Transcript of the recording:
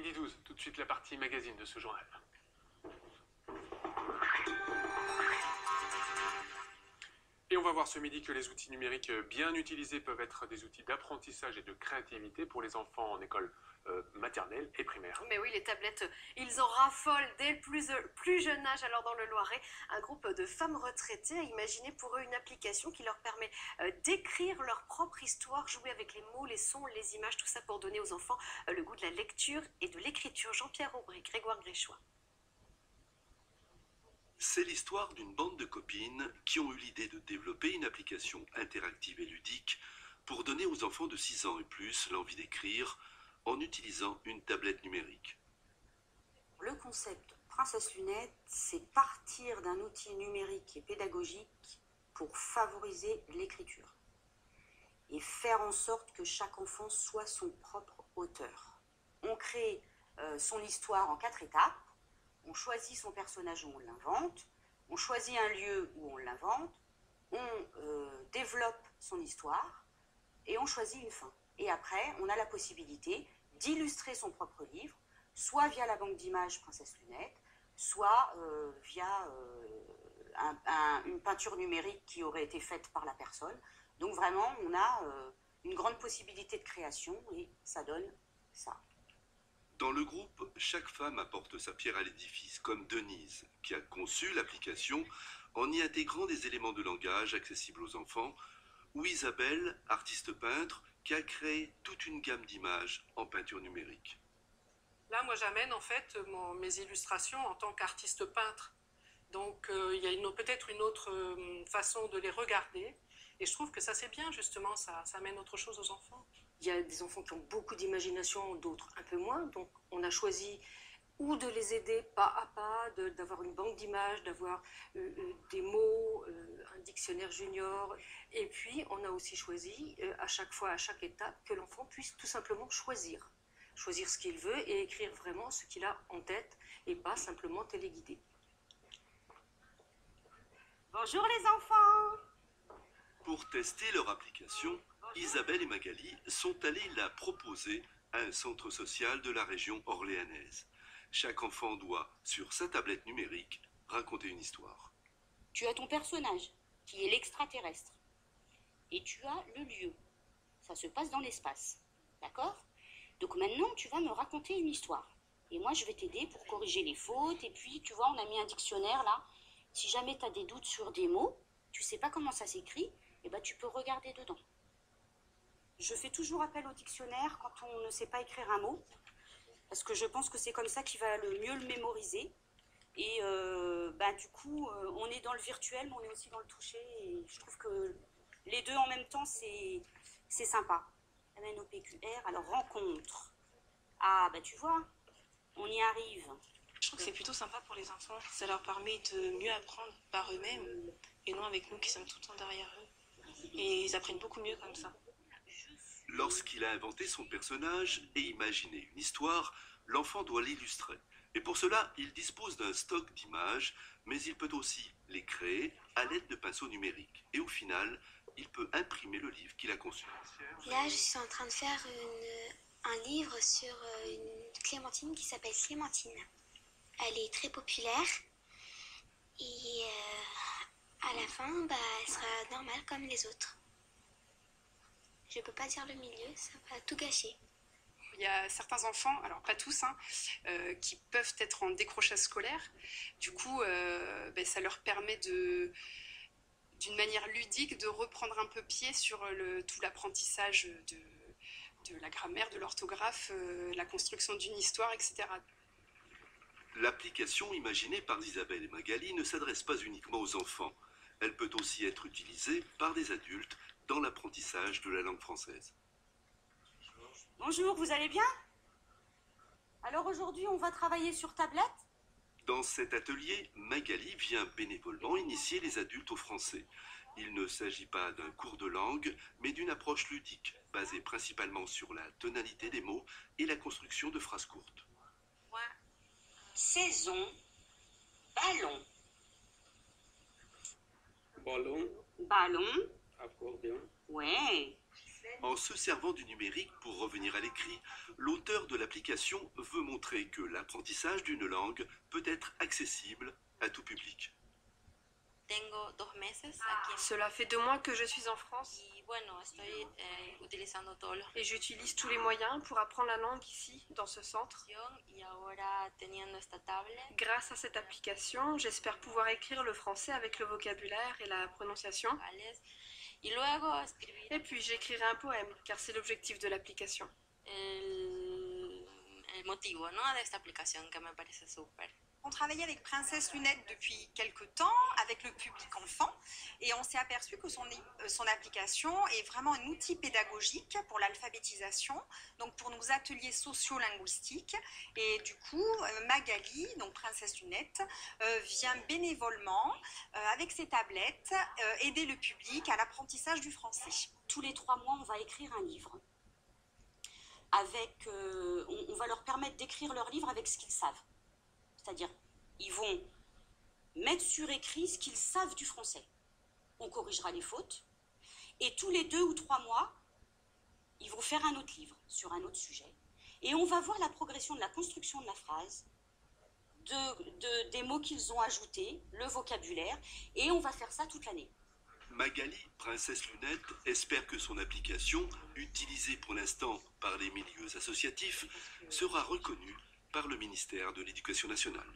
midi 12, tout de suite la partie magazine de ce journal. Et on va voir ce midi que les outils numériques bien utilisés peuvent être des outils d'apprentissage et de créativité pour les enfants en école maternelle et primaire. Mais oui, les tablettes, ils en raffolent dès le plus jeune âge. Alors dans le Loiret, un groupe de femmes retraitées a imaginé pour eux une application qui leur permet d'écrire leur propre histoire, jouer avec les mots, les sons, les images, tout ça pour donner aux enfants le goût de la lecture et de l'écriture. Jean-Pierre Aubry, Grégoire Gréchois. C'est l'histoire d'une bande de copines qui ont eu l'idée de développer une application interactive et ludique pour donner aux enfants de 6 ans et plus l'envie d'écrire en utilisant une tablette numérique. Le concept Princesse Lunette, c'est partir d'un outil numérique et pédagogique pour favoriser l'écriture et faire en sorte que chaque enfant soit son propre auteur. On crée son histoire en 4 étapes. On choisit son personnage où on l'invente, on choisit un lieu où on l'invente, on développe son histoire et on choisit une fin. Et après, on a la possibilité d'illustrer son propre livre, soit via la banque d'images Princesse Lunette, soit via une peinture numérique qui aurait été faite par la personne. Donc vraiment, on a une grande possibilité de création et ça donne ça. Dans le groupe, chaque femme apporte sa pierre à l'édifice, comme Denise, qui a conçu l'application en y intégrant des éléments de langage accessibles aux enfants, ou Isabelle, artiste peintre, qui a créé toute une gamme d'images en peinture numérique. Là, moi, j'amène en fait mes illustrations en tant qu'artiste peintre. Donc, il y a peut-être une autre façon de les regarder. Et je trouve que ça, c'est bien, justement, ça amène autre chose aux enfants. Il y a des enfants qui ont beaucoup d'imagination, d'autres un peu moins. Donc, on a choisi ou de les aider pas à pas, d'avoir une banque d'images, d'avoir des mots, un dictionnaire junior. Et puis, on a aussi choisi, à chaque fois, à chaque étape, que l'enfant puisse tout simplement choisir ce qu'il veut et écrire vraiment ce qu'il a en tête et pas simplement téléguider. Bonjour les enfants! Pour tester leur application, Isabelle et Magali sont allées la proposer à un centre social de la région orléanaise. Chaque enfant doit, sur sa tablette numérique, raconter une histoire. Tu as ton personnage, qui est l'extraterrestre. Et tu as le lieu. Ça se passe dans l'espace. D'accord? Donc maintenant, tu vas me raconter une histoire. Et moi, je vais t'aider pour corriger les fautes. Et puis, tu vois, on a mis un dictionnaire là. Si jamais tu as des doutes sur des mots, tu sais pas comment ça s'écrit, eh ben, tu peux regarder dedans. Je fais toujours appel au dictionnaire quand on ne sait pas écrire un mot, parce que je pense que c'est comme ça qu'il va le mieux le mémoriser. Et du coup, on est dans le virtuel, mais on est aussi dans le toucher. Et je trouve que les deux en même temps, c'est sympa. MNOPQR, alors rencontre. Ah, tu vois, on y arrive. Je trouve que c'est plutôt sympa pour les enfants. Ça leur permet de mieux apprendre par eux-mêmes et non avec nous qui sommes tout le temps derrière eux. Et ils apprennent beaucoup mieux comme ça. Lorsqu'il a inventé son personnage et imaginé une histoire, l'enfant doit l'illustrer. Et pour cela, il dispose d'un stock d'images, mais il peut aussi les créer à l'aide de pinceaux numériques. Et au final, il peut imprimer le livre qu'il a conçu. Là, je suis en train de faire un livre sur une clémentine qui s'appelle Clémentine. Elle est très populaire et à la fin, elle sera normale comme les autres. Je peux pas dire le milieu, ça va tout gâcher. Il y a certains enfants, alors pas tous, qui peuvent être en décrochage scolaire. Du coup, ça leur permet d'une manière ludique de reprendre un peu pied sur tout l'apprentissage de la grammaire, de l'orthographe, la construction d'une histoire, etc. L'application imaginée par Isabelle et Magali ne s'adresse pas uniquement aux enfants. Elle peut aussi être utilisée par des adultes dans l'apprentissage de la langue française. Bonjour, vous allez bien? Alors aujourd'hui, on va travailler sur tablette? Dans cet atelier, Magali vient bénévolement initier les adultes au français. Il ne s'agit pas d'un cours de langue, mais d'une approche ludique, basée principalement sur la tonalité des mots et la construction de phrases courtes. Saison, ballon. Ballon. Ballon. Accordéon. Ouais. En se servant du numérique pour revenir à l'écrit, l'auteur de l'application veut montrer que l'apprentissage d'une langue peut être accessible à tout public. Cela fait 2 mois que je suis en France et j'utilise tous les moyens pour apprendre la langue ici, dans ce centre. Grâce à cette application, j'espère pouvoir écrire le français avec le vocabulaire et la prononciation. Et puis j'écrirai un poème, car c'est l'objectif de l'application. On travaillait avec Princesse Lunette depuis quelques temps, avec le public enfant, et on s'est aperçu que son application est vraiment un outil pédagogique pour l'alphabétisation, donc pour nos ateliers socio-linguistiques. Et du coup, Magali, donc Princesse Lunette, vient bénévolement, avec ses tablettes, aider le public à l'apprentissage du français. Tous les 3 mois, on va écrire un livre. On va leur permettre d'écrire leur livre avec ce qu'ils savent. C'est-à-dire, ils vont mettre sur écrit ce qu'ils savent du français. On corrigera les fautes. Et tous les 2 ou 3 mois, ils vont faire un autre livre sur un autre sujet. Et on va voir la progression de la construction de la phrase, des mots qu'ils ont ajoutés, le vocabulaire. Et on va faire ça toute l'année. Magali, Princesse Lunette, espère que son application, utilisée pour l'instant par les milieux associatifs, sera reconnue par le ministère de l'Éducation nationale.